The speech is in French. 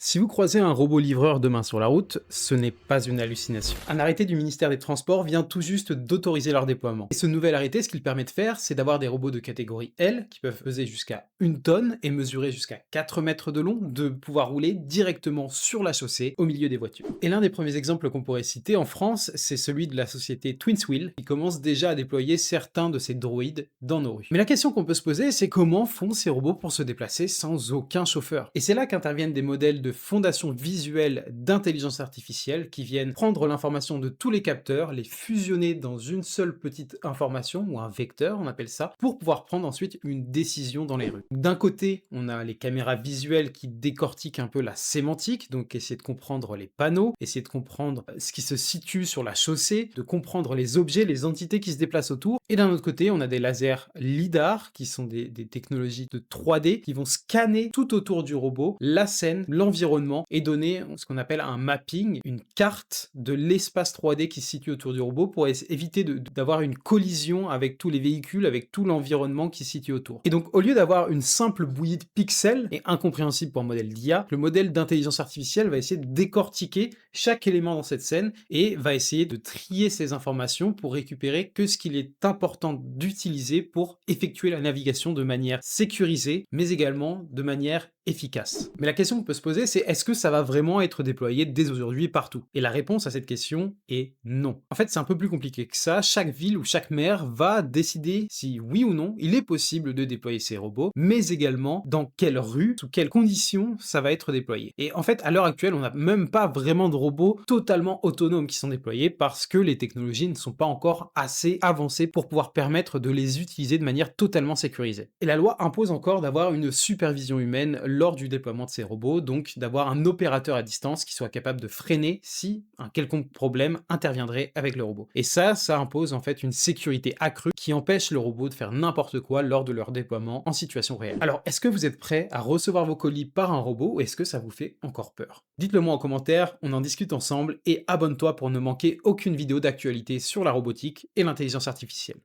Si vous croisez un robot livreur demain sur la route, ce n'est pas une hallucination. Un arrêté du ministère des Transports vient tout juste d'autoriser leur déploiement. Et ce nouvel arrêté, ce qu'il permet de faire, c'est d'avoir des robots de catégorie L, qui peuvent peser jusqu'à 1 tonne et mesurer jusqu'à 4 mètres de long, de pouvoir rouler directement sur la chaussée, au milieu des voitures. Et l'un des premiers exemples qu'on pourrait citer en France, c'est celui de la société Twinswheel, qui commence déjà à déployer certains de ces droïdes dans nos rues. Mais la question qu'on peut se poser, c'est comment font ces robots pour se déplacer sans aucun chauffeur? Et c'est là qu'interviennent des modèles de fondation visuelle d'intelligence artificielle qui viennent prendre l'information de tous les capteurs, les fusionner dans une seule petite information, ou un vecteur, on appelle ça, pour pouvoir prendre ensuite une décision dans les rues. D'un côté, on a les caméras visuelles qui décortiquent un peu la sémantique, donc essayer de comprendre les panneaux, essayer de comprendre ce qui se situe sur la chaussée, de comprendre les objets, les entités qui se déplacent autour. Et d'un autre côté, on a des lasers LiDAR, qui sont des technologies de 3D, qui vont scanner tout autour du robot, la scène, l'environnement, et donner ce qu'on appelle un mapping, une carte de l'espace 3D qui se situe autour du robot pour éviter d'avoir une collision avec tous les véhicules, avec tout l'environnement qui se situe autour. Et donc, au lieu d'avoir une simple bouillie de pixels, et incompréhensible pour un modèle d'IA, le modèle d'intelligence artificielle va essayer de décortiquer chaque élément dans cette scène et va essayer de trier ces informations pour récupérer que ce qu'il est important d'utiliser pour effectuer la navigation de manière sécurisée, mais également de manière efficace. Mais la question qu'on peut se poser, c'est est-ce que ça va vraiment être déployé dès aujourd'hui partout? Et la réponse à cette question est non. En fait, c'est un peu plus compliqué que ça. Chaque ville ou chaque maire va décider si oui ou non il est possible de déployer ces robots, mais également dans quelle rue, sous quelles conditions ça va être déployé. Et en fait, à l'heure actuelle, on n'a même pas vraiment de robots totalement autonomes qui sont déployés parce que les technologies ne sont pas encore assez avancées pour pouvoir permettre de les utiliser de manière totalement sécurisée. Et la loi impose encore d'avoir une supervision humaine lors du déploiement de ces robots, donc d'avoir un opérateur à distance qui soit capable de freiner si un quelconque problème interviendrait avec le robot. Et ça impose en fait une sécurité accrue qui empêche le robot de faire n'importe quoi lors de leur déploiement en situation réelle. Alors, est-ce que vous êtes prêt à recevoir vos colis par un robot ou est-ce que ça vous fait encore peur? Dites-le moi en commentaire, on en discute ensemble et abonne-toi pour ne manquer aucune vidéo d'actualité sur la robotique et l'intelligence artificielle.